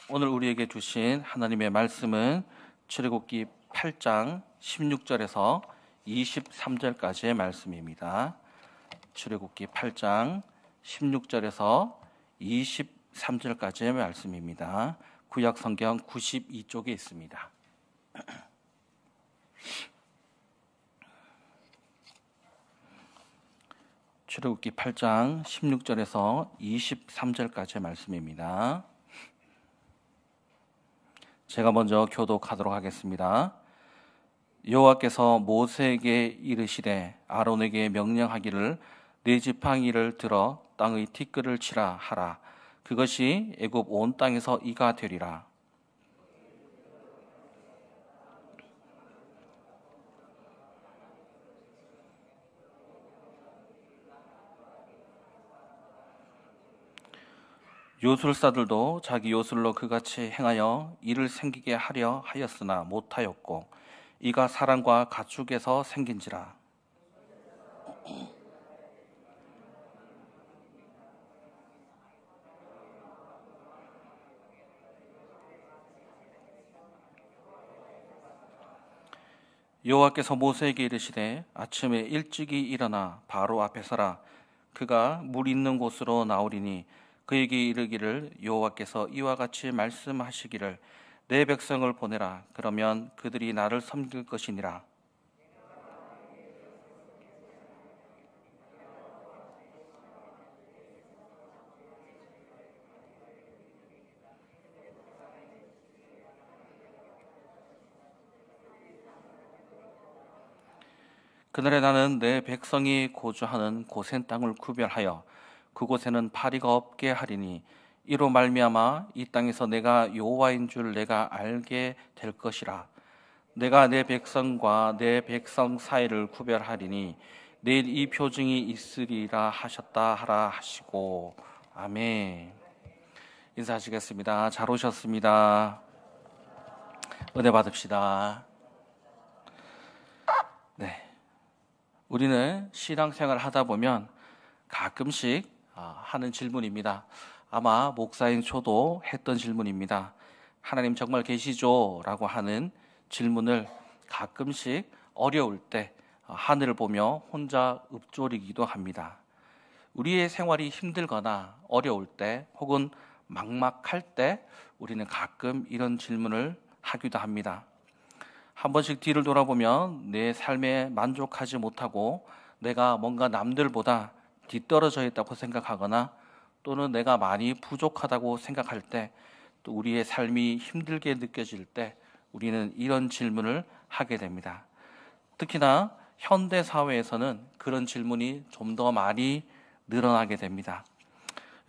오늘 우리에게 주신 하나님의 말씀은 출애굽기 8장 16절에서 23절까지의 말씀입니다. 출애굽기 8장 16절에서 23절까지의 말씀입니다. 구약 성경 92쪽에 있습니다. 출애굽기 8장 16절에서 23절까지의 말씀입니다. 제가 먼저 교독하도록 하겠습니다. 여호와께서 모세에게 이르시되 아론에게 명령하기를 네 지팡이를 들어 땅의 티끌을 치라 하라. 그것이 애굽 온 땅에서 이가 되리라. 요술사들도 자기 요술로 그같이 행하여 이를 생기게 하려 하였으나 못하였고 이가 사람과 가축에서 생긴지라. 여호와께서 모세에게 이르시되 아침에 일찍이 일어나 바로 앞에 서라. 그가 물 있는 곳으로 나오리니 그에게 이르기를 여호와께서 이와 같이 말씀하시기를 내 백성을 보내라. 그러면 그들이 나를 섬길 것이니라. 그날에 나는 내 백성이 거주하는 고센 땅을 구별하여 그곳에는 파리가 없게 하리니 이로 말미암아 이 땅에서 내가 여호와인 줄 내가 알게 될 것이라. 내가 내 백성과 내 백성 사이를 구별하리니 내일 이 표징이 있으리라 하셨다 하라 하시고. 아멘. 인사하시겠습니다. 잘 오셨습니다. 은혜 받읍시다. 네, 우리는 신앙생활을 하다 보면 가끔씩 하는 질문입니다. 아마 목사인 저도 했던 질문입니다. 하나님 정말 계시죠? 라고 하는 질문을 가끔씩 어려울 때 하늘을 보며 혼자 읊조리기도 합니다. 우리의 생활이 힘들거나 어려울 때 혹은 막막할 때 우리는 가끔 이런 질문을 하기도 합니다. 한 번씩 뒤를 돌아보면 내 삶에 만족하지 못하고 내가 뭔가 남들보다 뒤떨어져 있다고 생각하거나 또는 내가 많이 부족하다고 생각할 때, 또 우리의 삶이 힘들게 느껴질 때 우리는 이런 질문을 하게 됩니다. 특히나 현대 사회에서는 그런 질문이 좀 더 많이 늘어나게 됩니다.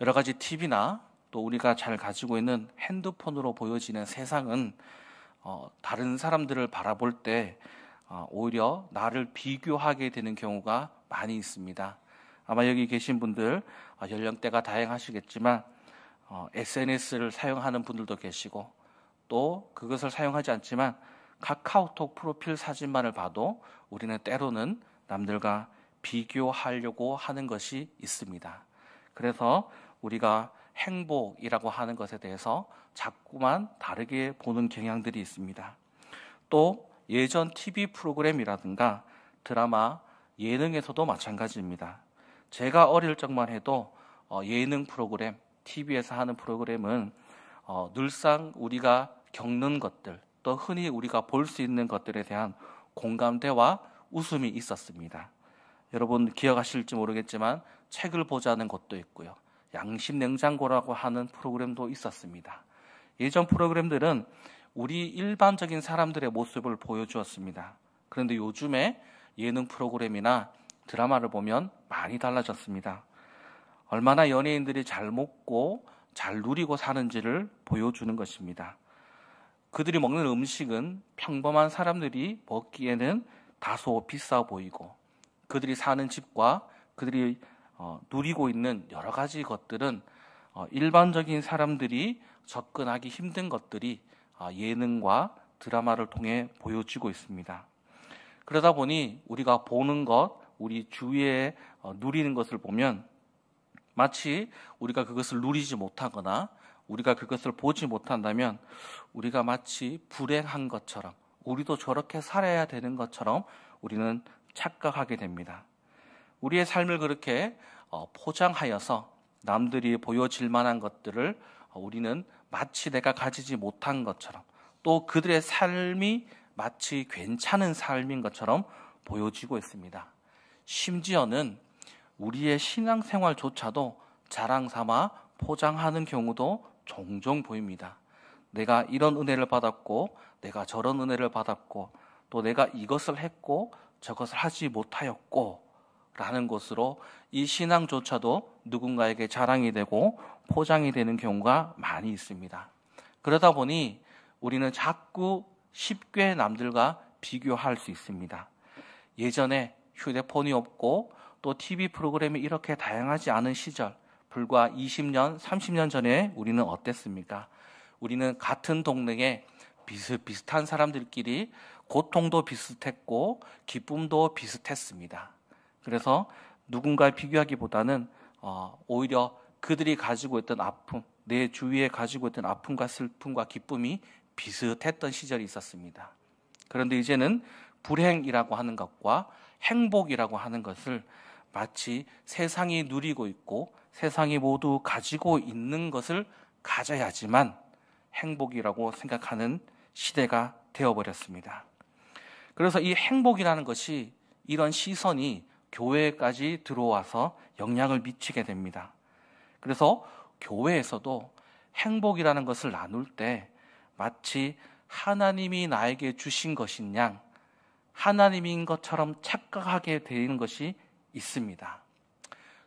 여러 가지 TV나 또 우리가 잘 가지고 있는 핸드폰으로 보여지는 세상은 다른 사람들을 바라볼 때 오히려 나를 비교하게 되는 경우가 많이 있습니다. 아마 여기 계신 분들 연령대가 다양하시겠지만 SNS를 사용하는 분들도 계시고 또 그것을 사용하지 않지만 카카오톡 프로필 사진만을 봐도 우리는 때로는 남들과 비교하려고 하는 것이 있습니다. 그래서 우리가 행복이라고 하는 것에 대해서 자꾸만 다르게 보는 경향들이 있습니다. 또 예전 TV 프로그램이라든가 드라마, 예능에서도 마찬가지입니다. 제가 어릴 적만 해도 예능 프로그램, TV에서 하는 프로그램은 늘상 우리가 겪는 것들, 또 흔히 우리가 볼 수 있는 것들에 대한 공감대와 웃음이 있었습니다. 여러분 기억하실지 모르겠지만 책을 보자는 것도 있고요. 양심 냉장고라고 하는 프로그램도 있었습니다. 예전 프로그램들은 우리 일반적인 사람들의 모습을 보여주었습니다. 그런데 요즘에 예능 프로그램이나 드라마를 보면 많이 달라졌습니다. 얼마나 연예인들이 잘 먹고 잘 누리고 사는지를 보여주는 것입니다. 그들이 먹는 음식은 평범한 사람들이 먹기에는 다소 비싸 보이고 그들이 사는 집과 그들이 누리고 있는 여러 가지 것들은 일반적인 사람들이 접근하기 힘든 것들이 예능과 드라마를 통해 보여지고 있습니다. 그러다 보니 우리가 보는 것, 우리 주위에 누리는 것을 보면 마치 우리가 그것을 누리지 못하거나 우리가 그것을 보지 못한다면 우리가 마치 불행한 것처럼, 우리도 저렇게 살아야 되는 것처럼 우리는 착각하게 됩니다. 우리의 삶을 그렇게 포장하여서 남들이 보여질 만한 것들을 우리는 마치 내가 가지지 못한 것처럼, 또 그들의 삶이 마치 괜찮은 삶인 것처럼 보여지고 있습니다. 심지어는 우리의 신앙생활조차도 자랑 삼아 포장하는 경우도 종종 보입니다. 내가 이런 은혜를 받았고, 내가 저런 은혜를 받았고, 또 내가 이것을 했고 저것을 하지 못하였고 라는 것으로 이 신앙조차도 누군가에게 자랑이 되고 포장이 되는 경우가 많이 있습니다. 그러다 보니 우리는 자꾸 쉽게 남들과 비교할 수 있습니다. 예전에 휴대폰이 없고 또 TV 프로그램이 이렇게 다양하지 않은 시절, 불과 20년, 30년 전에 우리는 어땠습니까? 우리는 같은 동네에 비슷비슷한 사람들끼리 고통도 비슷했고 기쁨도 비슷했습니다. 그래서 누군가 비교하기보다는 오히려 그들이 가지고 있던 아픔, 내 주위에 가지고 있던 아픔과 슬픔과 기쁨이 비슷했던 시절이 있었습니다. 그런데 이제는 불행이라고 하는 것과 행복이라고 하는 것을 마치 세상이 누리고 있고 세상이 모두 가지고 있는 것을 가져야지만 행복이라고 생각하는 시대가 되어버렸습니다. 그래서 이 행복이라는 것이, 이런 시선이 교회까지 들어와서 영향을 미치게 됩니다. 그래서 교회에서도 행복이라는 것을 나눌 때 마치 하나님이 나에게 주신 것인 양 하나님인 것처럼 착각하게 되는 것이 있습니다.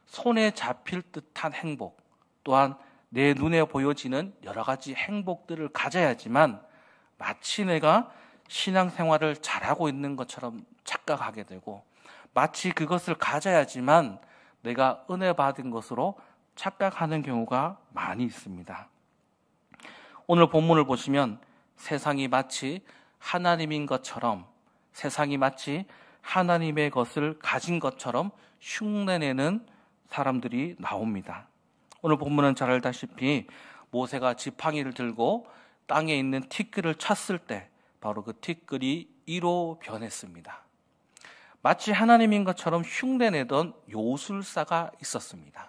손에 잡힐 듯한 행복, 또한 내 눈에 보여지는 여러 가지 행복들을 가져야지만 마치 내가 신앙생활을 잘하고 있는 것처럼 착각하게 되고, 마치 그것을 가져야지만 내가 은혜 받은 것으로 착각하는 경우가 많이 있습니다. 오늘 본문을 보시면 세상이 마치 하나님인 것처럼, 세상이 마치 하나님의 것을 가진 것처럼 흉내내는 사람들이 나옵니다. 오늘 본문은 잘 알다시피 모세가 지팡이를 들고 땅에 있는 티끌을 쳤을 때 바로 그 티끌이 이로 변했습니다. 마치 하나님인 것처럼 흉내내던 요술사가 있었습니다.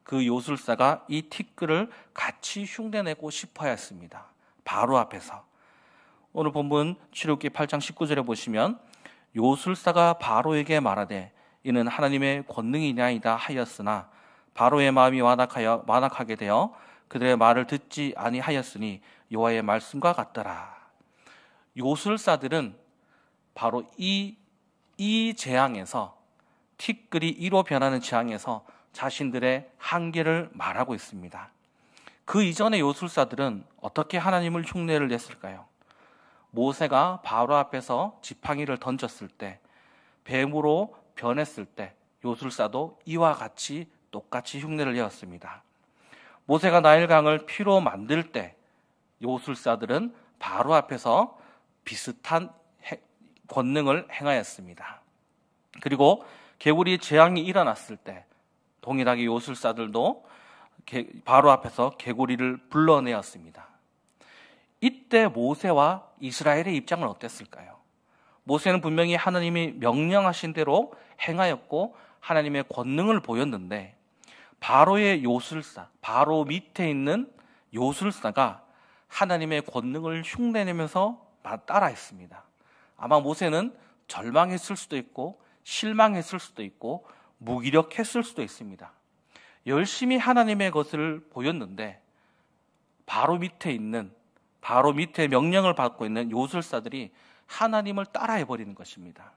그 요술사가 이 티끌을 같이 흉내내고 싶어 했습니다. 바로 앞에서. 오늘 본문 출애굽기 8장 19절에 보시면 요술사가 바로에게 말하되 이는 하나님의 권능이냐이다 하였으나 바로의 마음이 완악하게 되어 그들의 말을 듣지 아니하였으니 여호와의 말씀과 같더라. 요술사들은 바로 이 재앙에서, 티끌이 이로 변하는 재앙에서 자신들의 한계를 말하고 있습니다. 그 이전의 요술사들은 어떻게 하나님을 흉내를 냈을까요? 모세가 바로 앞에서 지팡이를 던졌을 때, 뱀으로 변했을 때 요술사도 이와 같이 똑같이 흉내를 내었습니다. 모세가 나일강을 피로 만들 때 요술사들은 바로 앞에서 비슷한 권능을 행하였습니다. 그리고 개구리 재앙이 일어났을 때 동일하게 요술사들도 바로 앞에서 개구리를 불러내었습니다. 이때 모세와 이스라엘의 입장은 어땠을까요? 모세는 분명히 하나님이 명령하신 대로 행하였고 하나님의 권능을 보였는데, 바로의 요술사, 바로 밑에 있는 요술사가 하나님의 권능을 흉내내면서 따라했습니다. 아마 모세는 절망했을 수도 있고 실망했을 수도 있고 무기력했을 수도 있습니다. 열심히 하나님의 것을 보였는데 바로 밑에 명령을 받고 있는 요술사들이 하나님을 따라해버리는 것입니다.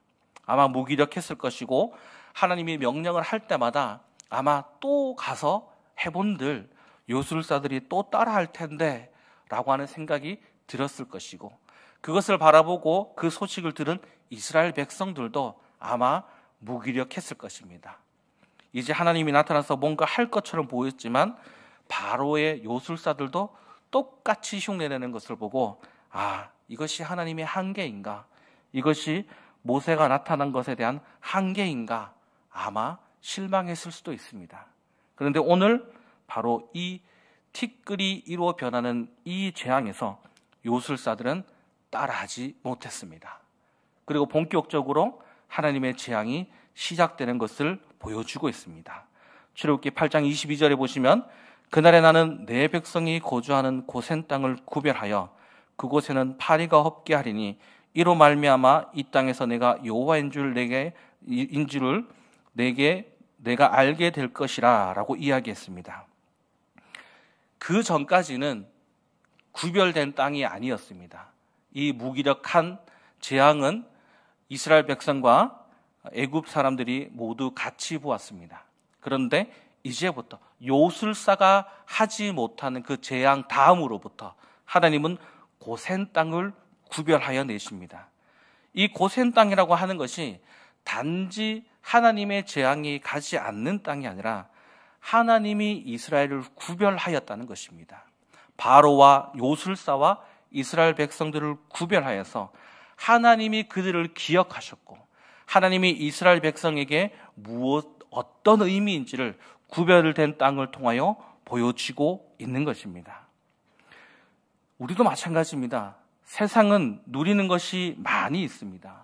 아마 무기력했을 것이고 하나님이 명령을 할 때마다 아마 또 가서 해본들 요술사들이 또 따라할 텐데 라고 하는 생각이 들었을 것이고, 그것을 바라보고 그 소식을 들은 이스라엘 백성들도 아마 무기력했을 것입니다. 이제 하나님이 나타나서 뭔가 할 것처럼 보였지만 바로의 요술사들도 똑같이 흉내내는 것을 보고, 이것이 하나님의 한계인가? 이것이 모세가 나타난 것에 대한 한계인가? 아마 실망했을 수도 있습니다. 그런데 오늘 바로 이 티끌이 이로 변하는 이 재앙에서 요술사들은 따라하지 못했습니다. 그리고 본격적으로 하나님의 재앙이 시작되는 것을 보여주고 있습니다. 출애굽기 8장 22절에 보시면 그날에 나는 내 백성이 거주하는 고센 땅을 구별하여 그곳에는 파리가 없게 하리니 이로 말미암아 이 땅에서 내가 여호와인 줄 내가 알게 될 것이라 라고 이야기했습니다. 그 전까지는 구별된 땅이 아니었습니다. 이 무기력한 재앙은 이스라엘 백성과 애굽 사람들이 모두 같이 보았습니다. 그런데 이제부터 요술사가 하지 못하는 그 재앙 다음으로부터 하나님은 고센 땅을 구별하여 내십니다. 이 고센 땅이라고 하는 것이 단지 하나님의 재앙이 가지 않는 땅이 아니라 하나님이 이스라엘을 구별하였다는 것입니다. 바로와 요술사와 이스라엘 백성들을 구별하여서 하나님이 그들을 기억하셨고 하나님이 이스라엘 백성에게 어떤 의미인지를 구별된 땅을 통하여 보여주고 있는 것입니다. 우리도 마찬가지입니다. 세상은 누리는 것이 많이 있습니다.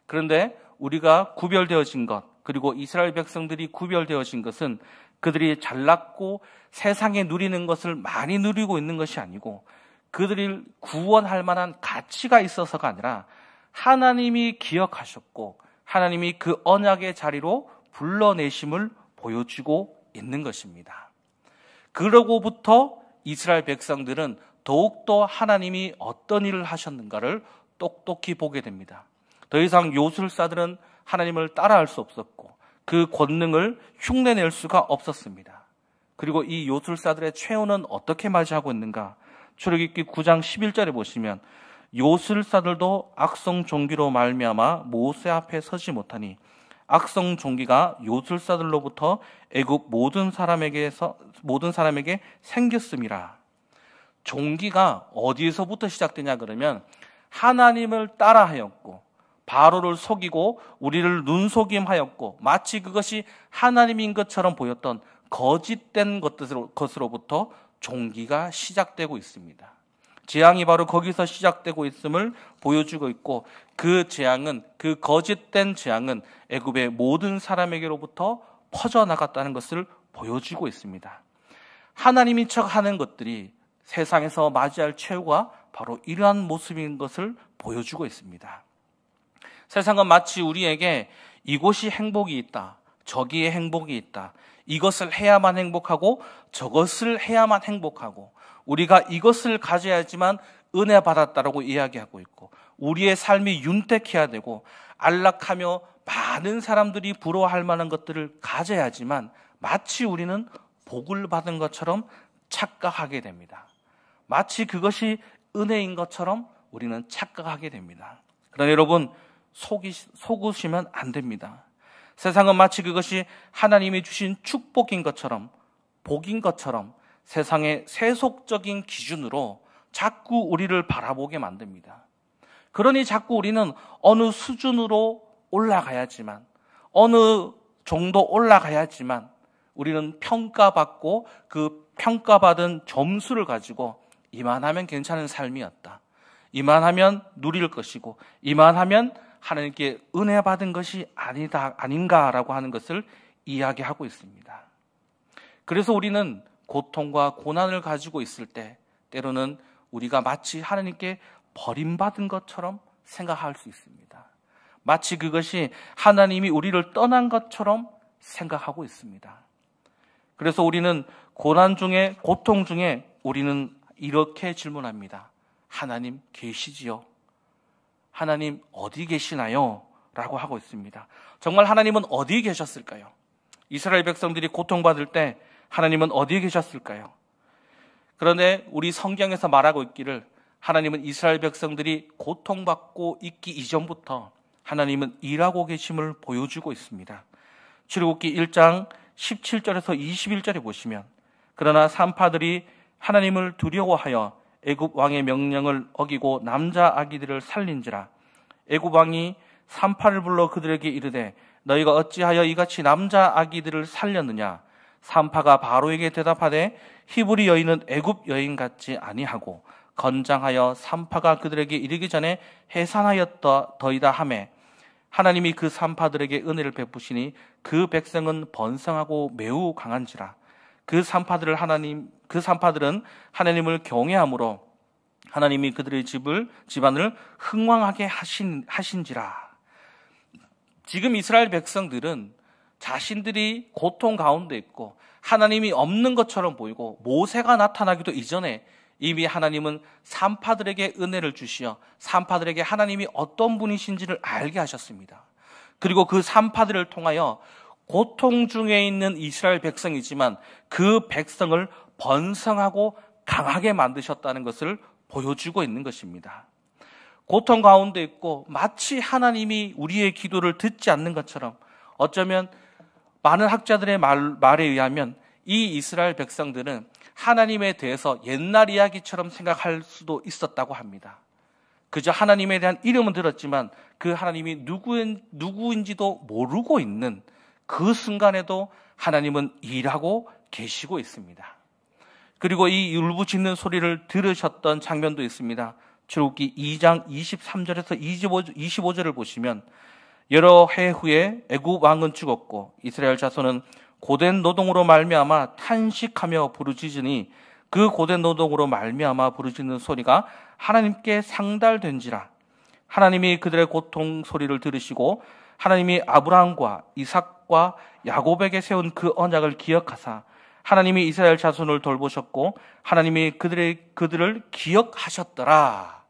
그런데 우리가 구별되어진 것, 그리고 이스라엘 백성들이 구별되어진 것은 그들이 잘났고 세상에 누리는 것을 많이 누리고 있는 것이 아니고 그들을 구원할 만한 가치가 있어서가 아니라 하나님이 기억하셨고 하나님이 그 언약의 자리로 불러내심을 보여주고 있는 것입니다. 그러고부터 이스라엘 백성들은 더욱더 하나님이 어떤 일을 하셨는가를 똑똑히 보게 됩니다. 더 이상 요술사들은 하나님을 따라할 수 없었고 그 권능을 흉내낼 수가 없었습니다. 그리고 이 요술사들의 최후는 어떻게 맞이하고 있는가? 출애굽기 9장 11절에 보시면 요술사들도 악성 종기로 말미암아 모세 앞에 서지 못하니 악성 종기가 요술사들로부터 애굽 모든 사람에게 생겼음이라. 종기가 어디에서부터 시작되냐 그러면 하나님을 따라하였고 바로를 속이고 우리를 눈속임하였고 마치 그것이 하나님인 것처럼 보였던 거짓된 것으로부터 종기가 시작되고 있습니다. 재앙이 바로 거기서 시작되고 있음을 보여주고 있고 그 거짓된 재앙은 애굽의 모든 사람에게로부터 퍼져나갔다는 것을 보여주고 있습니다. 하나님인 척하는 것들이 세상에서 맞이할 최후가 바로 이러한 모습인 것을 보여주고 있습니다. 세상은 마치 우리에게 이곳이 행복이 있다, 저기에 행복이 있다, 이것을 해야만 행복하고 저것을 해야만 행복하고 우리가 이것을 가져야지만 은혜 받았다라고 이야기하고 있고 우리의 삶이 윤택해야 되고 안락하며 많은 사람들이 부러워할 만한 것들을 가져야지만 마치 우리는 복을 받은 것처럼 착각하게 됩니다. 마치 그것이 은혜인 것처럼 우리는 착각하게 됩니다. 그러나 여러분 속으시면 안 됩니다. 세상은 마치 그것이 하나님이 주신 축복인 것처럼 복인 것처럼 세상의 세속적인 기준으로 자꾸 우리를 바라보게 만듭니다. 그러니 자꾸 우리는 어느 수준으로 올라가야지만 어느 정도 올라가야지만 우리는 평가받고 그 평가받은 점수를 가지고 이만하면 괜찮은 삶이었다, 이만하면 누릴 것이고 이만하면 하나님께 은혜 받은 것이 아닌가라고 하는 것을 이야기하고 있습니다. 그래서 우리는 고통과 고난을 가지고 있을 때 때로는 우리가 마치 하나님께 버림받은 것처럼 생각할 수 있습니다. 마치 그것이 하나님이 우리를 떠난 것처럼 생각하고 있습니다. 그래서 우리는 고난 중에, 고통 중에 우리는 이렇게 질문합니다. 하나님 계시지요? 하나님 어디 계시나요? 라고 하고 있습니다. 정말 하나님은 어디 계셨을까요? 이스라엘 백성들이 고통받을 때 하나님은 어디에 계셨을까요? 그런데 우리 성경에서 말하고 있기를 하나님은 이스라엘 백성들이 고통받고 있기 이전부터 하나님은 일하고 계심을 보여주고 있습니다. 출애굽기 1장 17절에서 21절에 보시면 그러나 산파들이 하나님을 두려워하여 애굽 왕의 명령을 어기고 남자 아기들을 살린지라. 애굽 왕이 산파를 불러 그들에게 이르되 너희가 어찌하여 이같이 남자 아기들을 살렸느냐? 산파가 바로에게 대답하되 히브리 여인은 애굽 여인 같지 아니하고 건장하여 산파가 그들에게 이르기 전에 해산하였더이다 하매 하나님이 그 산파들에게 은혜를 베푸시니 그 백성은 번성하고 매우 강한지라. 그 산파들은 하나님을 경외함으로 하나님이 그들의 집안을 흥왕하게 하신지라. 지금 이스라엘 백성들은 자신들이 고통 가운데 있고 하나님이 없는 것처럼 보이고 모세가 나타나기도 이전에 이미 하나님은 산파들에게 은혜를 주시어 산파들에게 하나님이 어떤 분이신지를 알게 하셨습니다. 그리고 그 산파들을 통하여 고통 중에 있는 이스라엘 백성이지만 그 백성을 번성하고 강하게 만드셨다는 것을 보여주고 있는 것입니다. 고통 가운데 있고 마치 하나님이 우리의 기도를 듣지 않는 것처럼, 어쩌면 많은 학자들의 말에 의하면 이 이스라엘 백성들은 하나님에 대해서 옛날 이야기처럼 생각할 수도 있었다고 합니다. 그저 하나님에 대한 이름은 들었지만 그 하나님이 누구인지도 모르고 있는 그 순간에도 하나님은 일하고 계시고 있습니다. 그리고 이 울부짖는 소리를 들으셨던 장면도 있습니다. 출애굽기 2장 23절에서 25절을 보시면 여러 해 후에 애굽 왕은 죽었고 이스라엘 자손은 고된 노동으로 말미암아 탄식하며 부르짖으니 그 고된 노동으로 말미암아 부르짖는 소리가 하나님께 상달된지라. 하나님이 그들의 고통 소리를 들으시고 하나님이 아브라함과 이삭과 야곱에게 세운 그 언약을 기억하사 하나님이 이스라엘 자손을 돌보셨고 하나님이 그들을 기억하셨더라.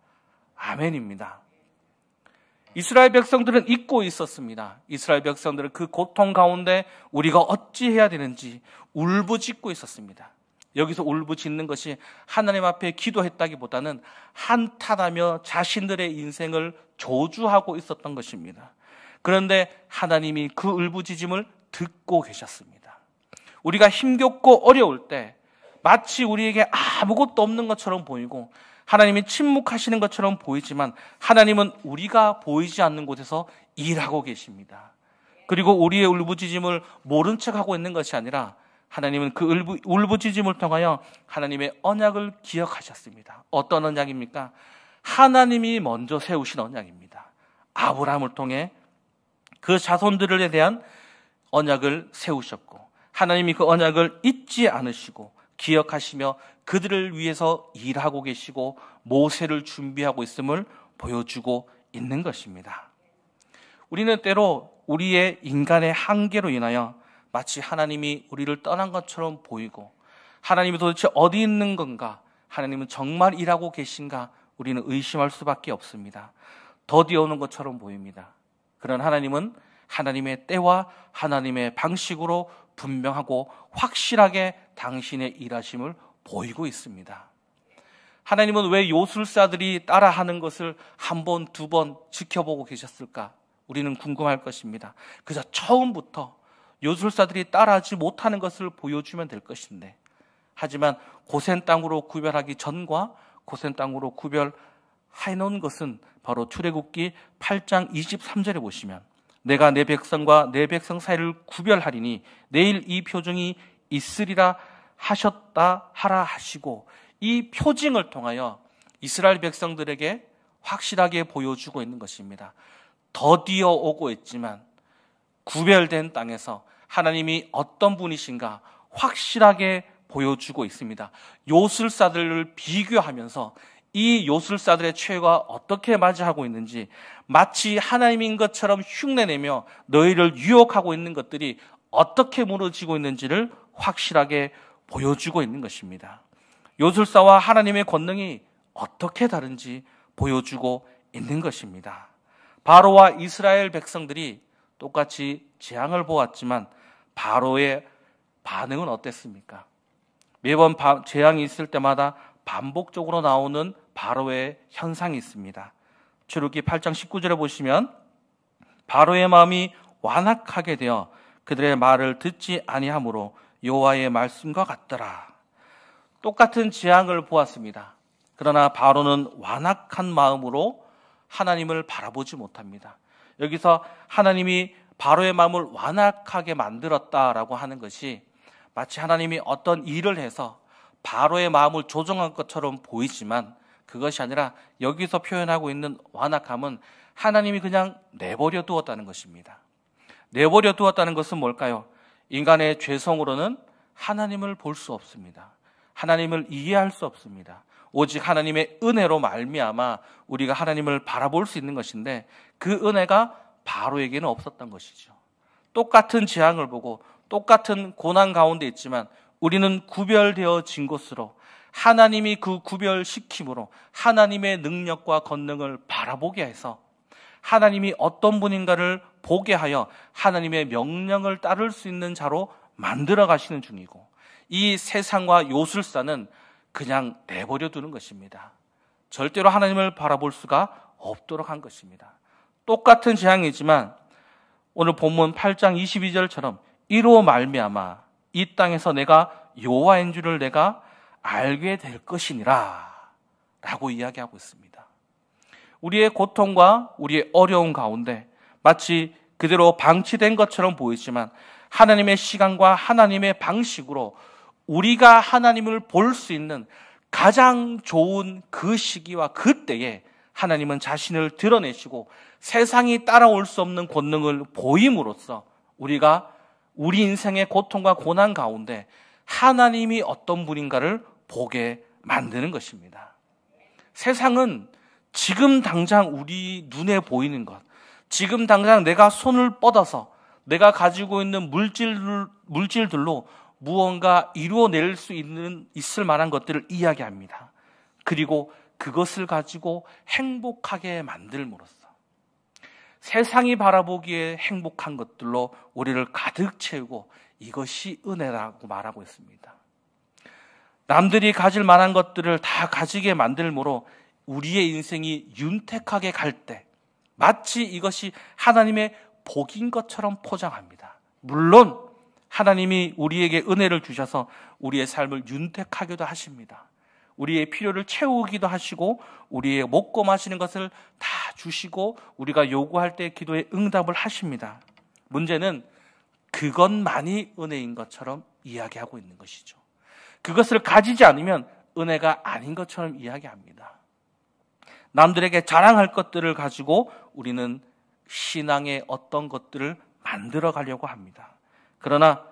아멘입니다. 이스라엘 백성들은 잊고 있었습니다. 이스라엘 백성들은 그 고통 가운데 우리가 어찌해야 되는지 울부짖고 있었습니다. 여기서 울부짖는 것이 하나님 앞에 기도했다기보다는 한탄하며 자신들의 인생을 저주하고 있었던 것입니다. 그런데 하나님이 그 울부짖음을 듣고 계셨습니다. 우리가 힘겹고 어려울 때 마치 우리에게 아무것도 없는 것처럼 보이고 하나님이 침묵하시는 것처럼 보이지만 하나님은 우리가 보이지 않는 곳에서 일하고 계십니다. 그리고 우리의 울부짖음을 모른 척하고 있는 것이 아니라 하나님은 그 울부짖음을 통하여 하나님의 언약을 기억하셨습니다. 어떤 언약입니까? 하나님이 먼저 세우신 언약입니다. 아브라함을 통해 그 자손들에 대한 언약을 세우셨고 하나님이 그 언약을 잊지 않으시고 기억하시며 그들을 위해서 일하고 계시고 모세를 준비하고 있음을 보여주고 있는 것입니다. 우리는 때로 우리의 인간의 한계로 인하여 마치 하나님이 우리를 떠난 것처럼 보이고 하나님이 도대체 어디 있는 건가, 하나님은 정말 일하고 계신가 우리는 의심할 수밖에 없습니다. 더디어 오는 것처럼 보입니다. 그런 하나님은 하나님의 때와 하나님의 방식으로 분명하고 확실하게 당신의 일하심을 보이고 있습니다. 하나님은 왜 요술사들이 따라하는 것을 한 번, 두 번 지켜보고 계셨을까? 우리는 궁금할 것입니다. 그저 처음부터 요술사들이 따라하지 못하는 것을 보여주면 될 것인데, 하지만 고센 땅으로 구별하기 전과 고센 땅으로 구별해놓은 것은 바로 출애굽기 8장 23절에 보시면 내가 내 백성과 내 백성 사이를 구별하리니 내일 이 표징이 있으리라 하라 하시고, 이 표징을 통하여 이스라엘 백성들에게 확실하게 보여주고 있는 것입니다. 더디어 오고 있지만 구별된 땅에서 하나님이 어떤 분이신가 확실하게 보여주고 있습니다. 요술사들을 비교하면서 이 요술사들의 죄가 어떻게 맞이하고 있는지, 마치 하나님인 것처럼 흉내내며 너희를 유혹하고 있는 것들이 어떻게 무너지고 있는지를 확실하게 보여주고 있는 것입니다. 요술사와 하나님의 권능이 어떻게 다른지 보여주고 있는 것입니다. 바로와 이스라엘 백성들이 똑같이 재앙을 보았지만 바로의 반응은 어땠습니까? 매번 재앙이 있을 때마다 반복적으로 나오는 바로의 현상이 있습니다. 출애굽기 8장 19절에 보시면 바로의 마음이 완악하게 되어 그들의 말을 듣지 아니하므로 여호와의 말씀과 같더라. 똑같은 재앙을 보았습니다. 그러나 바로는 완악한 마음으로 하나님을 바라보지 못합니다. 여기서 하나님이 바로의 마음을 완악하게 만들었다라고 하는 것이 마치 하나님이 어떤 일을 해서 바로의 마음을 조종한 것처럼 보이지만 그것이 아니라 여기서 표현하고 있는 완악함은 하나님이 그냥 내버려 두었다는 것입니다. 내버려 두었다는 것은 뭘까요? 인간의 죄성으로는 하나님을 볼 수 없습니다. 하나님을 이해할 수 없습니다. 오직 하나님의 은혜로 말미암아 우리가 하나님을 바라볼 수 있는 것인데 그 은혜가 바로에게는 없었던 것이죠. 똑같은 재앙을 보고 똑같은 고난 가운데 있지만 우리는 구별되어진 것으로 하나님이 그 구별시킴으로 하나님의 능력과 권능을 바라보게 해서 하나님이 어떤 분인가를 보게 하여 하나님의 명령을 따를 수 있는 자로 만들어 가시는 중이고 이 세상과 요술사는 그냥 내버려 두는 것입니다. 절대로 하나님을 바라볼 수가 없도록 한 것입니다. 똑같은 재앙이지만 오늘 본문 8장 22절처럼 이로 말미암아 이 땅에서 내가 여호와인 줄을 내가 알게 될 것이니라 라고 이야기하고 있습니다. 우리의 고통과 우리의 어려움 가운데 마치 그대로 방치된 것처럼 보이지만 하나님의 시간과 하나님의 방식으로 우리가 하나님을 볼 수 있는 가장 좋은 그 시기와 그때에 하나님은 자신을 드러내시고 세상이 따라올 수 없는 권능을 보임으로써 우리가 우리 인생의 고통과 고난 가운데 하나님이 어떤 분인가를 보게 만드는 것입니다. 세상은 지금 당장 우리 눈에 보이는 것, 지금 당장 내가 손을 뻗어서 내가 가지고 있는 물질들로 무언가 이루어낼 수 있을 만한 것들을 이야기합니다. 그리고 그것을 가지고 행복하게 만들므로써 세상이 바라보기에 행복한 것들로 우리를 가득 채우고 이것이 은혜라고 말하고 있습니다. 남들이 가질 만한 것들을 다 가지게 만들므로 우리의 인생이 윤택하게 갈 때 마치 이것이 하나님의 복인 것처럼 포장합니다. 물론 하나님이 우리에게 은혜를 주셔서 우리의 삶을 윤택하게도 하십니다. 우리의 필요를 채우기도 하시고 우리의 먹고 마시는 것을 다 주시고 우리가 요구할 때 기도에 응답을 하십니다. 문제는 그것만이 은혜인 것처럼 이야기하고 있는 것이죠. 그것을 가지지 않으면 은혜가 아닌 것처럼 이야기합니다. 남들에게 자랑할 것들을 가지고 우리는 신앙의 어떤 것들을 만들어 가려고 합니다. 그러나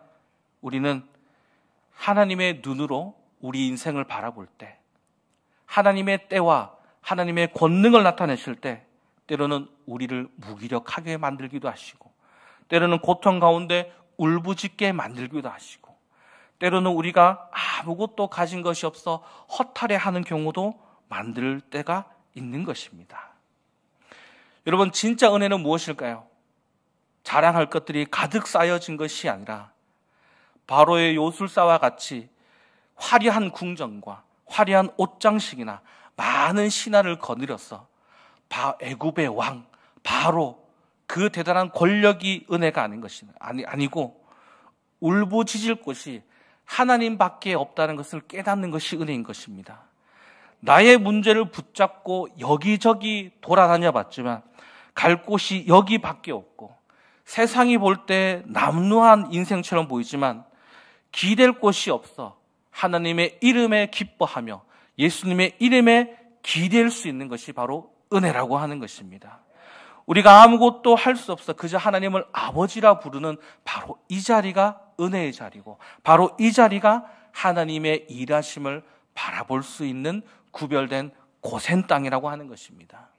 우리는 하나님의 눈으로 우리 인생을 바라볼 때 하나님의 때와 하나님의 권능을 나타내실 때 때로는 우리를 무기력하게 만들기도 하시고 때로는 고통 가운데 울부짖게 만들기도 하시고 때로는 우리가 아무것도 가진 것이 없어 허탈해하는 경우도 만들 때가 있는 것입니다. 여러분, 진짜 은혜는 무엇일까요? 자랑할 것들이 가득 쌓여진 것이 아니라 바로의 요술사와 같이 화려한 궁전과 화려한 옷장식이나 많은 신하를 거느려서 애굽의 왕 바로 그 대단한 권력이 은혜가 아닌 것이 아니고 울부짖을 곳이 하나님밖에 없다는 것을 깨닫는 것이 은혜인 것입니다. 나의 문제를 붙잡고 여기저기 돌아다녀 봤지만 갈 곳이 여기밖에 없고 세상이 볼 때 남루한 인생처럼 보이지만 기댈 곳이 없어 하나님의 이름에 기뻐하며 예수님의 이름에 기댈 수 있는 것이 바로 은혜라고 하는 것입니다. 우리가 아무것도 할 수 없어 그저 하나님을 아버지라 부르는 바로 이 자리가 은혜의 자리고 바로 이 자리가 하나님의 일하심을 바라볼 수 있는 구별된 고센 땅이라고 하는 것입니다.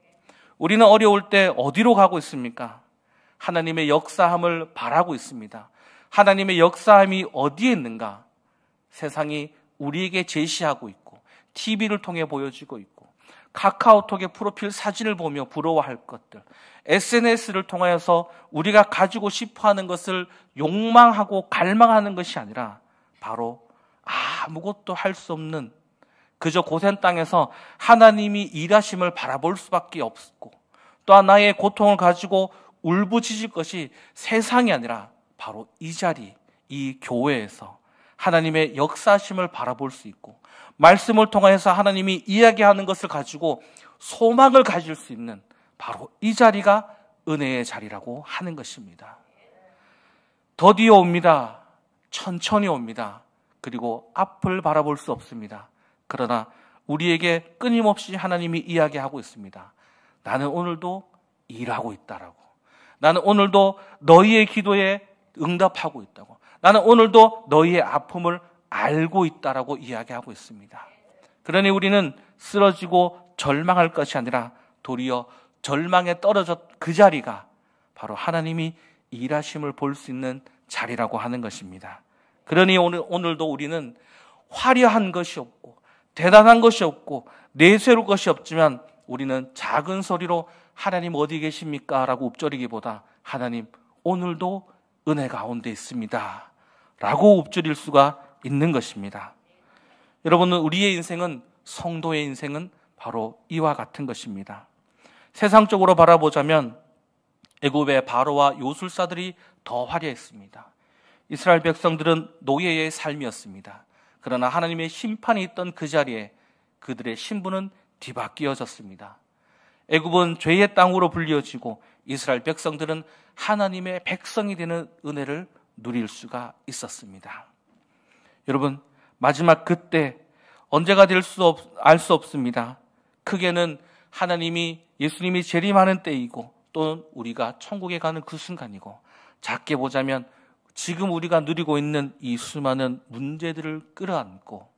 우리는 어려울 때 어디로 가고 있습니까? 하나님의 역사함을 바라고 있습니다. 하나님의 역사함이 어디에 있는가? 세상이 우리에게 제시하고 있고 TV를 통해 보여주고 있고 카카오톡의 프로필 사진을 보며 부러워할 것들, SNS를 통하여서 우리가 가지고 싶어하는 것을 욕망하고 갈망하는 것이 아니라 바로 아무것도 할 수 없는 그저 고센 땅에서 하나님이 일하심을 바라볼 수밖에 없고 또한 나의 고통을 가지고 울부짖을 것이 세상이 아니라 바로 이 자리, 이 교회에서 하나님의 역사심을 바라볼 수 있고 말씀을 통해서 하나님이 이야기하는 것을 가지고 소망을 가질 수 있는 바로 이 자리가 은혜의 자리라고 하는 것입니다. 드디어 옵니다. 천천히 옵니다. 그리고 앞을 바라볼 수 없습니다. 그러나 우리에게 끊임없이 하나님이 이야기하고 있습니다. 나는 오늘도 일하고 있다라고. 나는 오늘도 너희의 기도에 응답하고 있다고. 나는 오늘도 너희의 아픔을 알고 있다라고 이야기하고 있습니다. 그러니 우리는 쓰러지고 절망할 것이 아니라 도리어 절망에 떨어졌 그 자리가 바로 하나님이 일하심을 볼 수 있는 자리라고 하는 것입니다. 그러니 오늘도 우리는 화려한 것이 없고 대단한 것이 없고 내세울 것이 없지만 우리는 작은 소리로 하나님 어디 계십니까? 라고 읊조리기보다 하나님 오늘도 은혜 가운데 있습니다 라고 읊조릴 수가 있는 것입니다. 여러분, 우리의 인생은, 성도의 인생은 바로 이와 같은 것입니다. 세상적으로 바라보자면 애굽의 바로와 요술사들이 더 화려했습니다. 이스라엘 백성들은 노예의 삶이었습니다. 그러나 하나님의 심판이 있던 그 자리에 그들의 신분은 뒤바뀌어졌습니다. 애굽은 죄의 땅으로 불리어지고 이스라엘 백성들은 하나님의 백성이 되는 은혜를 누릴 수가 있었습니다. 여러분, 마지막 그때 언제가 될 수 알 수 없습니다. 크게는 하나님이 예수님이 재림하는 때이고 또는 우리가 천국에 가는 그 순간이고, 작게 보자면 지금 우리가 누리고 있는 이 수많은 문제들을 끌어안고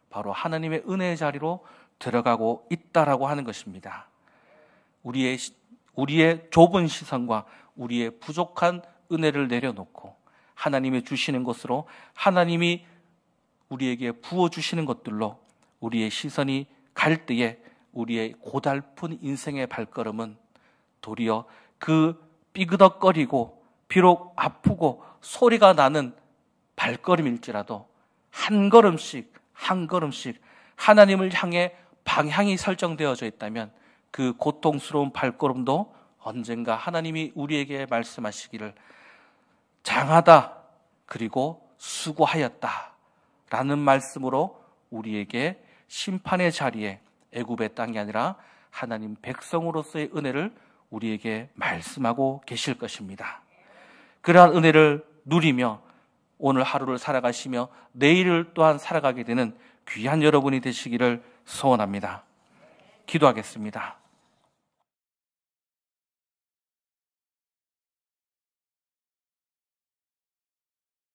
바로 하나님의 은혜의 자리로 들어가고 있다라고 하는 것입니다. 우리의 좁은 시선과 우리의 부족한 은혜를 내려놓고 하나님이 주시는 것으로, 하나님이 우리에게 부어주시는 것들로 우리의 시선이 갈 때에 우리의 고달픈 인생의 발걸음은 도리어 그 삐그덕거리고 비록 아프고 소리가 나는 발걸음일지라도 한 걸음씩 한 걸음씩 하나님을 향해 방향이 설정되어져 있다면 그 고통스러운 발걸음도 언젠가 하나님이 우리에게 말씀하시기를 장하다 그리고 수고하였다 라는 말씀으로 우리에게 심판의 자리에 애굽의 땅이 아니라 하나님 백성으로서의 은혜를 우리에게 말씀하고 계실 것입니다. 그러한 은혜를 누리며 오늘 하루를 살아가시며 내일을 또한 살아가게 되는 귀한 여러분이 되시기를 소원합니다. 기도하겠습니다.